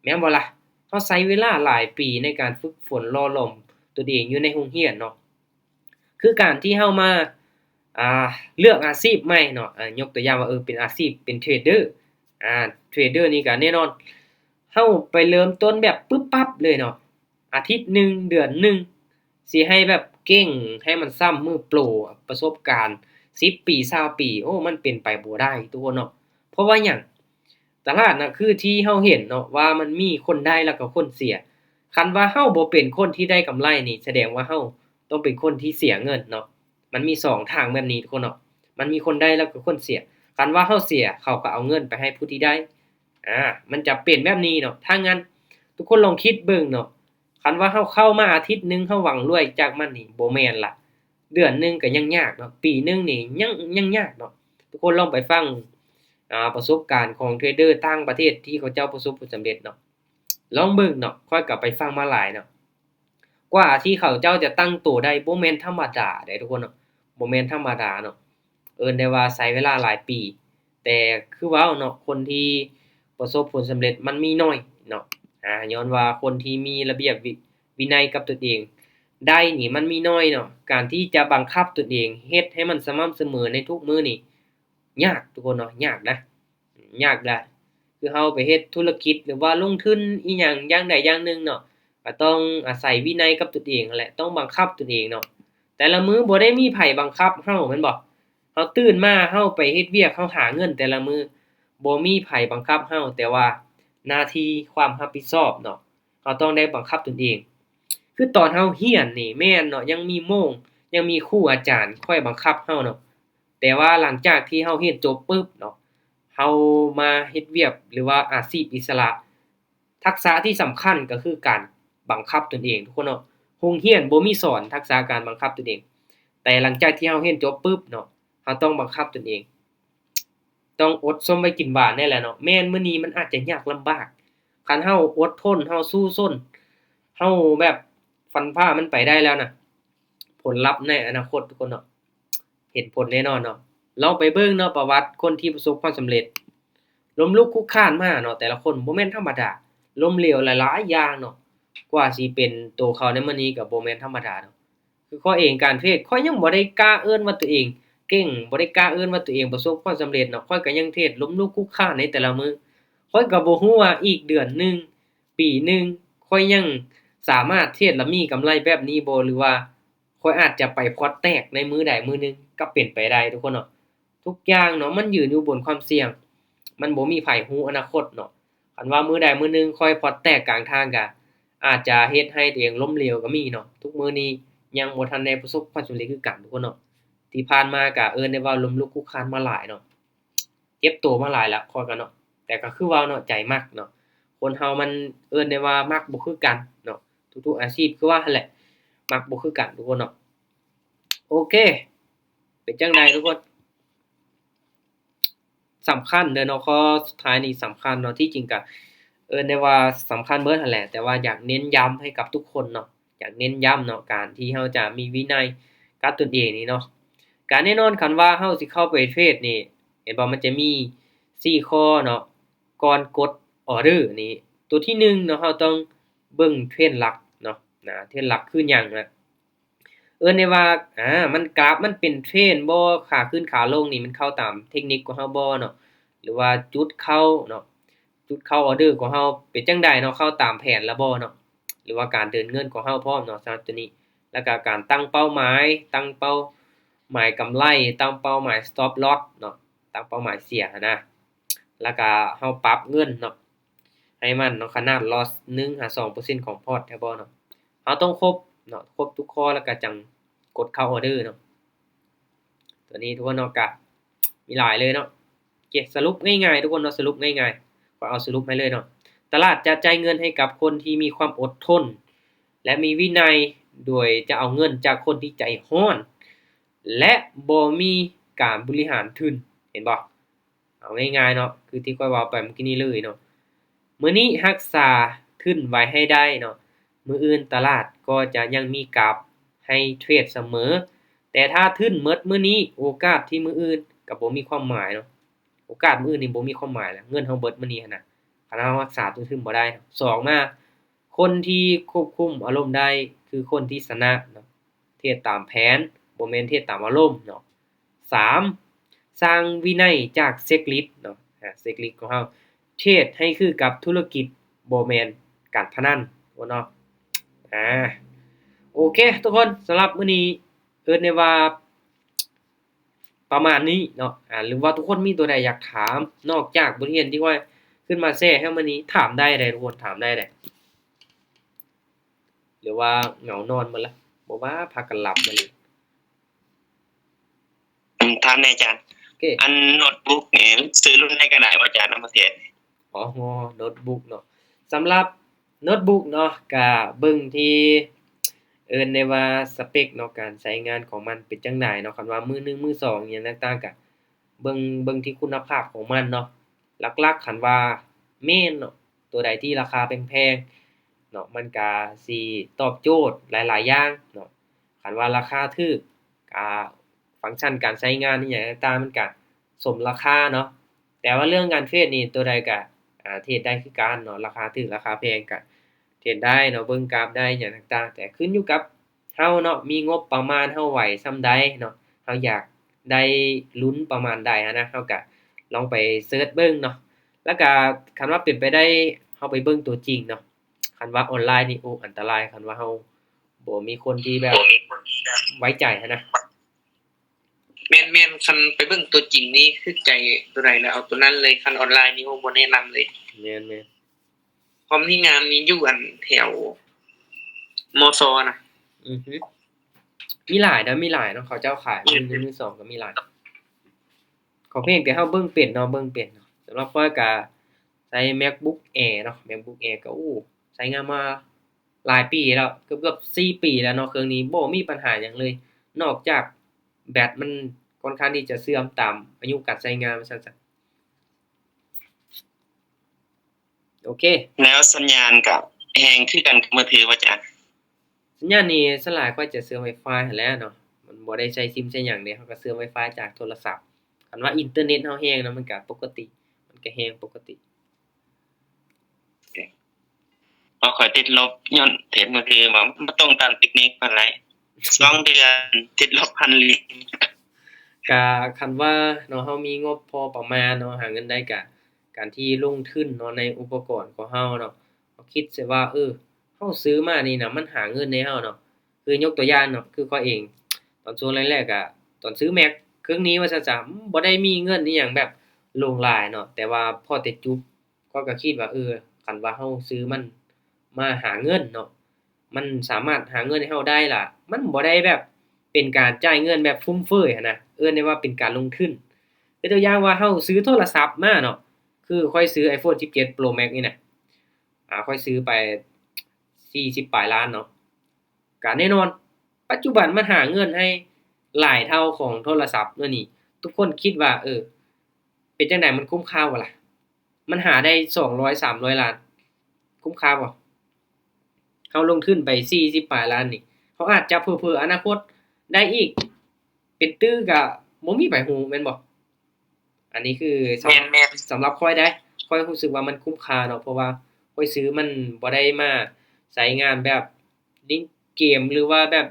แม่นบ่ล่ะเราใช้เวลาหลายปีในการฝึกฝนหล่อหลอมตนเองอยู่ในโรงเรียนเนาะคือการที่เรามา อ่าเลือกอาชีพใหม่เนาะยกตัวอย่างว่าเป็นอาชีพเป็นเทรดเดอร์เทรดเดอร์นี่ก็แน่นอนเฮ าไปเริ่มต้นแบบปึ๊บปั๊บเลยเนาะอาทิตย์หนึ่งเดือนหนึ่งสิให้แบบเก่งให้มันซ้ำมือโปรประสบการณ์10 ปี20 ปีโอ้มันเป็นไปบ่ได้ทุกคนเนาะเพราะว่าหยังตลาดน่ะคือที่เฮาเห็นเนาะว่ามันมีคนได้แล้วก็คนเสียคันว่าเฮาบ่เป็นคนที่ได้กำไรนี่แสดงว่าเฮาต้องเป็นคนที่เสียเงินเนาะมันมี2ทางแบบนี้ทุกคนเนาะมันมีคนได้แล้วก็คนเสียคันว่าเฮาเสียเขาก็เอาเงินไปให้ผู้ที่ได้มันจะเป็นแบบนี้เนาะถ้างั้นทุกคนลองคิดเบิ่งเนาะคันว่าเฮาเข้ามาอาทิตย์หนึ่งเฮาหวังรวยจากมันนี่บ่แม่นล่ะเดือนหนึ่งก็ยังยากเนาะปีหนึ่งนี่ยังยากเนาะทุกคนลองไปฟังประสบการณ์ของเทรดเดอร์ต่างประเทศที่เขาเจ้าประสบผลสำเร็จเนาะลองเบิ่งเนาะค่อยก็ไปฟังมาหลายเนาะกว่าที่เขาเจ้าจะตั้งตัวได้บ่แม่นธรรมดาเด้ทุกคนเนาะบ่แม่นธรรมดาเนาะเอิ้นได้ว่าใช้เวลาหลายปีแต่คือเว้าเนาะคนที่ประสบผลสำเร็จมันมีน้อยเนาะย้อนว่าคนที่มีระเบียบวินัยกับตนเองได้นี่มันมีน้อยเนาะการที่จะบังคับตนเองเฮ็ดให้มันสม่ำเสมอในทุกมื้อนี่ยากทุกคนเนาะยากนะยากได้คือเฮาไปเฮ็ดธุรกิจหรือว่าลงทุนอีหยังอย่างใดอย่างหนึ่งเนาะก็ต้องอาศัยวินัยกับตนเองนั่นแหละต้องบังคับตนเองเนาะแต่ละมื้อบ่ได้มีไผบังคับเฮาแม่นบ่เฮาตื่นมาเฮาไปเฮ็ดเวียกเฮาหาเงินแต่ละมื้อบ่มีไผบังคับเฮาแต่ว่าหน้าที่ความรับผิดชอบเนาะเราต้องได้บังคับตนเองคือตอนเฮาเรียนนี่แม่นเนาะยังมีโมงยังมีครูอาจารย์คอยบังคับเฮาเนาะแต่ว่าหลังจากที่เฮาเรียนจบปึ๊บเนาะเฮามาเฮ็ดเวียกหรือว่าอาชีพอิสระทักษะที่สำคัญก็คือการบังคับตนเองทุกคนเนาะโรงเรียนบ่มีสอนทักษะการบังคับตนเองแต่หลังจากที่เฮาเรียนจบปึ๊บเนาะเฮาต้องบังคับตนเองต้องอดส้มไว้กินหวานนี่แหละเนาะแม่นมื้อนี้มันอาจจะยากลำบากคันเฮาอดทนเฮาสู้ซนเฮาแบบฟันฝ่ามันไปได้แล้วน่ะผลลัพธ์ในอนาคตทุกคนเนาะเห็นผลแน่นอนเนาะลองไปเบิ่งเนาะประวัติคนที่ประสบความสำเร็จล้มลุกคลุกคลานมาเนาะแต่ละคนบ่แม่นธรรมดาล้มเหลวหลายๆอย่างเนาะกว่าสิเป็นตัวเขาในมื้อนี้ก็บ่แม่นธรรมดาเนาะคือข้อยเองการเทรดข้อยยังบ่ได้กล้าเอิ้นว่าตัวเองเก่งบ่ได้กล้าเอิ้นว่าตัวเองประสบความสำเร็จเนาะข้อยก็ยังเทรดล้มลุกคลุกคลานในแต่ละมื้อข้อยก็บ่ฮู้ว่าอีกเดือนหนึ่งปีหนึ่งข้อยยังสามารถเทรดแล้วมีกำไรแบบนี้บ่หรือว่าข้อยอาจจะไปพอร์ตแตกในมื้อใดมื้อหนึ่งก็เป็นไปได้ทุกคนเนาะทุกอย่างเนาะมันยืนอยู่บนความเสี่ยงมันบ่มีไผรู้อนาคตเนาะคันว่ามื้อใดมื้อหนึ่งข้อยพอร์ตแตกกลางทางก็อาจจะเฮ็ดให้ตัวเองล้มเหลวก็มีเนาะทุกมื้อนี้ยังบ่ทันได้ประสบความสำเร็จคือกันทุกคนเนาะที่ผ่านมาก็เอิ้นได้ว่าล้มลุกคลุกคลานมาหลายเนาะเจ็บตัวมาหลายแล้วข้อยก็เนาะแต่ก็คือว่าเนาะใจมักเนาะคนเฮามันเอิ้นได้ว่ามักบ่คือกันเนาะทุกๆอาชีพคือว่าหั่นแหละมักบ่คือกันทุกคนเนาะโอเคเป็นจั่งใดทุกคนสำคัญเด้อเนาะข้อสุดท้ายนี่สำคัญเนาะที่จริงก็เอิ้นได้ว่าสำคัญเบิดหั่นแหละแต่ว่าอยากเน้นย้ำให้กับทุกคนเนาะอยากเน้นย้ำเนาะการที่เราจะมีวินัยกับตนเองนี่เนาะก็แน่นอนคันว่าเราสิเข้าไปเทรดนี่เห็นบ่มันจะมี4ข้อเนาะก่อนกดออร์เดอร์นี่ตัวที่1เนาะเราต้องเบิ่งเทรนด์หลักเนาะเทรนด์หลักคือหยังนะเอิ้นได้ว่ามันกราฟมันเป็นเทรนด์บ่ขาขึ้นขาลงนี่มันเข้าตามเทคนิคของเราบ่เนาะ หรือว่าจุดเข้าเนาะจุดเข้าออร์เดอร์ของเราเป็นจั่งใดเนาะเข้าตามแผนแล้วบ่เนาะหรือว่าการเดินเงินของเราพร้อมเนาะสำหรับตัวนี้แล้วก็การตั้งเป้าหมายตั้งเป้าหมายกำไรตั้งเป้าหมาย stop loss เนาะตั้งเป้าหมายเสียนะแล้วก็เราปรับเงินเนาะให้มันเนาะขนาด loss 1 2% ของพอร์ตได้บ่เนาะเราต้องครบเนาะครบทุกข้อแล้วก็จังกดเข้าออร์เดอร์เนาะตัวนี้ทุกคนเนาะก็มีหลายเลยเนาะ โอเคสรุปง่ายๆทุกคนเนาะสรุปง่ายๆก็เอาสรุปให้เลยเนาะตลาดจะจ่ายเงินให้กับคนที่มีความอดทนและมีวินัยโดยจะเอาเงินจากคนที่ใจร้อนและบ่มีการบริหารทุนเห็นบ่เอาง่ายๆเนาะคือที่ข้อยเว้าไปเมื่อกี้นี้เลยเนาะมื้อนี้รักษาทุนไว้ให้ได้เนาะมื้ออื่นตลาดก็จะยังมีกราฟให้เทรดเสมอแต่ถ้าทุนหมดมื้อนี้โอกาสที่มื้ออื่นก็บ่มีความหมายเนาะ โอกาสมื้ออื่นนี่บ่มีความหมายแล้วเงินเราเบิดมื้อนี้หั้นน่ะคันเรารักษาตัวทึมบ่ได้สองมาคนที่ควบคุมอารมณ์ได้คือคนที่ชนะเนาะเทศตามแผนบ่แม่นเทศตามอารมณ์เนาะ3สร้างวินัยจากเช็กลิสต์เนาะเช็กลิสต์ของเราเทรดให้คือกับธุรกิจ บ่แม่นการพนันเนาะอ่าโอเคทุกคนสำหรับมื้อนี้เอิ้นได้ว่าประมาณนี้เนาะหรือว่าทุกคนมีตัวใดอยากถามนอกจากบทเรียนที่ว่าขึ้นมาแชร์ให้มื้อนี้ถามได้เลยทุกคนถามได้เลยหรือว่าเหงานอนหมดแล้วบ่ว่าพากันหลับมาเลย ถามแน่อาจารย์ โอเค อันโน้ตบุ๊กเนี่ยซื้อรุ่นไหนก็ได้ว่าอาจารย์นำประเทศ อ๋อโน้ตบุ๊กเนาะสำหรับโน้ตบุ๊กเนาะก็เบิ่งที่เอิ้นได้ว่าสเปกเนาะการใช้งานของมันเป็นจั่งใดเนาะคันว่ามือ1มือ2อิหยังต่างๆก็เบิ่งที่คุณภาพของมันเนาะหลักๆคันว่าแม่นเนาะตัวใดที่ราคาแพงๆเนาะมันก็สิตอบโจทย์หลายๆอย่างเนาะคันว่าราคาถูกก็ฟังก์ชันการใช้งานอิหยังต่างๆมันก็สมราคาเนาะแต่ว่าเรื่องการเทรดนี่ตัวใดก็เทรดได้คือกันเนาะราคาถูกราคาแพงก็เทรดได้เนาะเบิ่งกราฟได้อิหยังต่างๆแต่ขึ้นอยู่กับเราเนาะมีงบประมาณเราไหวส่ำใดเนาะเราอยากได้ลุ้นประมาณใดหั้นนะเราก็ลองไปเซิร์ชเบิ่งเนาะแล้วก็คันว่าเป็นไปได้เราไปเบิ่งตัวจริงเนาะคันว่าออนไลน์นี่โอ้อันตรายคันว่าเราบ่มีคนที่แบบไว้ใจหั้นนะ แม่นคันไปเบิ่งตัวจริงนี่คือใจตัวใดแล้วเอาตัวนั้นเลยคันออนไลน์นี่ผมบ่แนะนำเลย แม่น พร้อมที่งานนี้อยู่อันแถวมซนะ อือฮึมีหลายนะมีหลายเนาะเขาเจ้าขายมือ1มือ2ก็มีหลายขอเพียงแต่เราเบิ่งเป็นเนาะเบิ่งเป็นเนาะสำหรับข้อยก็ใช้ MacBook Air เนาะ MacBook Air ก็ใช้งานมาหลายปีแล้วเกือบๆ4ปีแล้วเนาะเครื่องนี้บ่มีปัญหาหยังเลยนอกจากแบตมันค่อนข้างที่จะเสื่อมตามอายุการใช้งานว่าซั่นซะโอเค แล้วสัญญาณกับแฮงคือกันกับมือถือว่าอาจารย์ สัญญาณนี่ส่วนหลายข้อยจะเชื่อม Wi-Fi หั้นแหละเนาะมันบ่ได้ใช้ซิมใช้หยังเดะเราก็เชื่อม Wi-Fi จากโทรศัพท์คันว่าอินเทอร์เน็ตเราแรงเนาะมันก็ปกติมันก็แรงปกติ เอาข่อยติดลบย้อนเทรดมือถือบ่มันตรงตามเทคนิคปานใด2เดือนติดลบ 1,000 เหรียญ ก็คันว่าเนาะเรามีงบพอประมาณเนาะหาเงินได้ก็การที่ลงทุนเนาะในอุปกรณ์ของเราเนาะเราคิดเสียว่าเราซื้อมานี่น่ะมันหาเงินให้เราเนาะคือยกตัวอย่างเนาะคือข้อยเองตอนช่วงแรกๆอะตอนซื้อ Mac เครื่องนี้ว่าซั่นซะบ่ได้มีเงินอิหยังแบบหลงหลายเนาะแต่ว่าพอแต่จุบข้อยก็คิดว่าคันว่าเราซื้อมันมาหาเงินเนาะ มันสามารถหาเงินให้เราได้ล่ะ มันบ่ได้แบบเป็นการจ่ายเงินแบบฟุ่มเฟือยหั้นนะเอิ้นได้ว่าเป็นการลงทุนคือตัวอย่างว่าเราซื้อโทรศัพท์มาเนาะคือข้อยซื้อ iPhone 17 Pro Max นี่น่ะข้อยซื้อไป40ปลายล้านเนาะก็แน่นอนปัจจุบันมันหาเงินให้หลายเท่าของโทรศัพท์เดี๋ยวนี้ทุกคนคิดว่าเป็นจังได๋มันคุ้มค่าบ่ล่ะมันหาได้200-300ล้านคุ้มค่าบ่ เขาลงทุนไป40ปลายล้านนี่เขาอาจจะเผลอๆอนาคตได้อีกเป็นตื้อก็บ่มีไผฮู้แม่นบ่อันนี้คือแม่นสำหรับข้อยได้ข้อยรู้สึกว่ามันคุ้มค่าเนาะเพราะว่าข้อยซื้อมันบ่ได้มาใช้งานแบบเล่นเกมหรือว่าแบบ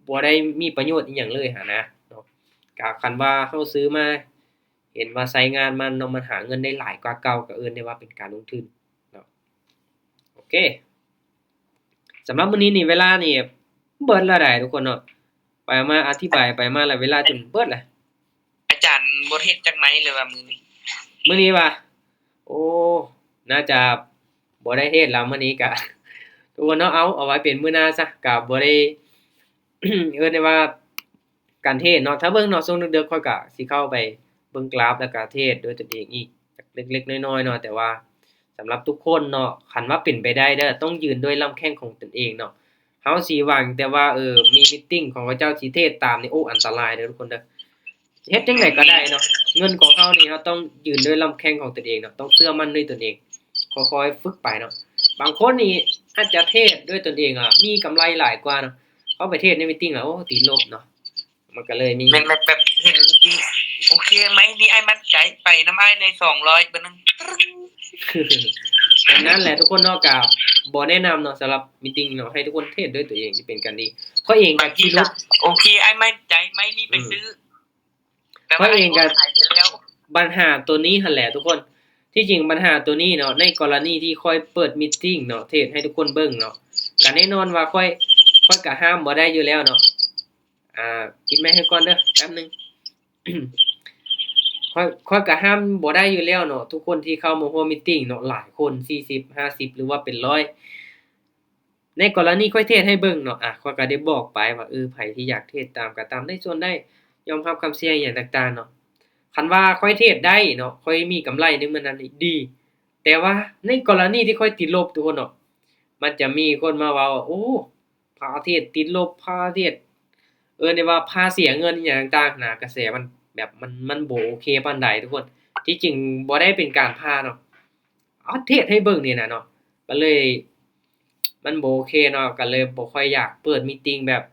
บ่ได้มีประโยชน์อิหยังเลยหั้นนะเนาะก็คันว่าเราซื้อมาเห็นว่าใช้งานมันเนาะมันหาเงินได้หลายกว่าเก่าก็เอิ้นได้ว่าเป็นการลงทุนเนาะโอเค สำหรับมื้อนี้นี่เวลานี่เบิดแล้วได้ทุกคนเนาะไปมาอธิบายไปมาแล้วเวลาจนเบิดแล้วอาจารย์บ่เฮ็ดจังไหนเลยว่ามื้อนี้ มื้อนี้ว่าโอ้น่าจะบ่ได้เทศแล้วมื้อนี้ก็ทุกคนเนาะเอาไว้เป็นมื้อหน้าซะก็บ่ได้ เอิ้นได้ว่าการเทศเนาะถ้าเบิ่งเนาะช่วงดึกๆข้อยก็สิเข้าไปเบิ่งกราฟแล้วก็เทศด้วยตนเองอีกเล็กๆน้อยๆเนาะแต่ว่าสำหรับทุกคนเนาะคันว่าเป็นไปได้เด้อต้องยืนด้วยลำแข้งของตนเองเนาะ เฮาสิหวังแต่ว่ามีมีตติงของเขาเจ้าสิเทศตามนี่โอ้อันตรายเด้อทุกคนเด้อเฮ็ดจังได๋ก็ได้เนาะเงินของเฮานี่เราต้องยืนด้วยลำแข้งของตนเองเนาะต้องเชื่อมั่นด้วยตนเองค่อยๆฝึกไปเนาะบางคนนี่อาจจะเทศด้วยตนเองมีกำไรหลายกว่าเนาะเขาไปเทศในมีตติงแล้วโอ้ติดลบเนาะมันก็เลยมี แม่นแบบเห็นจริงโอเคไหมนี่ไอ้มั่นใจไปน้ำอ้ายใน200เบิ่นนึง ดังนั้นแหละทุกคนเนาะก็บ่แนะนำเนาะสำหรับมีตติงเนาะให้ทุกคนเทศด้วยตัวเองสิเป็นกันดีข้อยเองก็คิดลบ โอเคไอ้มั่นใจไหมนี่ไปซื้อแต่ ข้อยเองก็ ขายไปแล้ว ปัญหาตัวนี้หั่นแหละทุกคน ที่จริงปัญหาตัวนี้เนาะในกรณีที่ค่อยเปิดมีตติงเนาะเทศให้ทุกคนเบิ่งเนาะก็แน่นอนว่าค่อยก็ห้ามบ่ได้อยู่แล้วเนาะปิดไมค์ให้ก่อนเด้อแป๊บหนึง ค่อยก็ห้ามบ่ได้อยู่แล้วเนาะทุกคนที่เข้ามาร่วมมีตติงเนาะหลายคน40 50หรือว่าเป็น100ในกรณีค่อยเทศให้เบิ่งเนาะค่อยก็ได้บอกไปว่าไผที่อยากเทศตามก็ตามได้ส่วนได้ยอมรับความเสี่ยงอิหยังต่างๆเนาะคันว่าค่อยเทศได้เนาะค่อยมีกำไรในมื้อนั้นนี่ดีแต่ว่าในกรณีที่ค่อยติดลบทุกคนเนาะมันจะมีคนมาเว้าว่าโอ้พระเทศติดลบพระเทศได้ว่าพาเสียเงินอิหยังต่างๆน่ะกระแสมันแบบมันบ่โอเคปานใดทุกคนที่จริงบ่ได้เป็นการพาเนาะเทศให้เบิ่งนี่น่ะเนาะก็เลยมันบ่โอเคเนาะก็เลยบ่ค่อยอยากเปิดมีตติงแบบ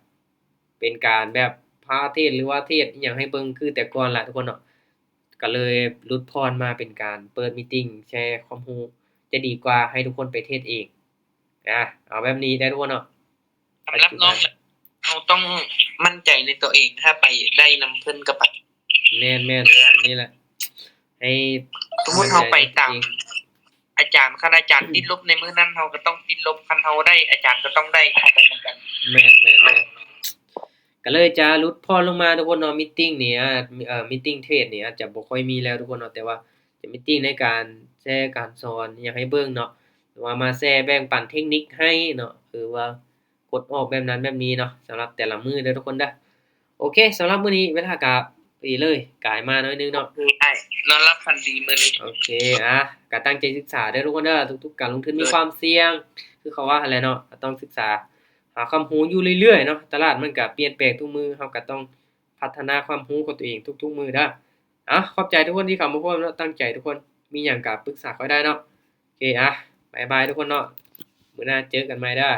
เป็นการแบบพาเทศหรือว่าเทศอิหยังให้เบิ่งคือแต่ก่อนล่ะทุกคนเนาะก็เลยหลุดพรมาเป็นการเปิดมีตติงแชร์ความรู้จะดีกว่าให้ทุกคนไปเทศเองเอาแบบนี้ได้ทุกคนเนาะ สำหรับน้องเราต้องมั่นใจในตัวเองถ้าไปได้นำเพิ่นก็ไป แม่นนี่แหละให้ สมมุติเราไปตามอาจารย์คันอาจารย์ติดลบในมื้อนั้นเราก็ต้องติดลบคันเราได้อาจารย์ก็ต้องได้เข้าไปเหมือนกัน แม่นก็เลยจะหลุดพรลงมาทุกคนเนาะมีตติงนี่มีตติงเทศนี่อาจจะบ่ค่อยมีแล้วทุกคนเนาะแต่ว่าจะมีตติงในการแชร์การสอนอยากให้เบิ่งเนาะหรือว่ามาแชร์แบ่งปันเทคนิคให้เนาะหรือว่ากดออกแบบนั้นแบบนี้เนาะสำหรับแต่ละมื้อเด้อทุกคนเด้อโอเคสำหรับมื้อนี้เวลาก็นี่เลยกายมาหน่อยนึงเนาะ ใช่นอนรับฝันดีมื้อนี้ โอเคก็ตั้งใจศึกษาเด้อทุกคนเด้อทุกๆการลงทุนมีความเสี่ยงคือเขาว่าหั่นแหละเนาะก็ต้องศึกษาหาความรู้อยู่เรื่อยๆเนาะตลาดมันก็เปลี่ยนแปลงทุกมื้อเราก็ต้องพัฒนาความรู้ของตัวเองทุกๆมื้อเด้อขอบใจทุกคนที่เข้ามาร่วมเนาะตั้งใจทุกคนมีหยังก็ปรึกษาข้อยได้เนาะโอเคบ๊ายบายทุกคนเนาะมื้อหน้าเจอกันใหม่เด้อ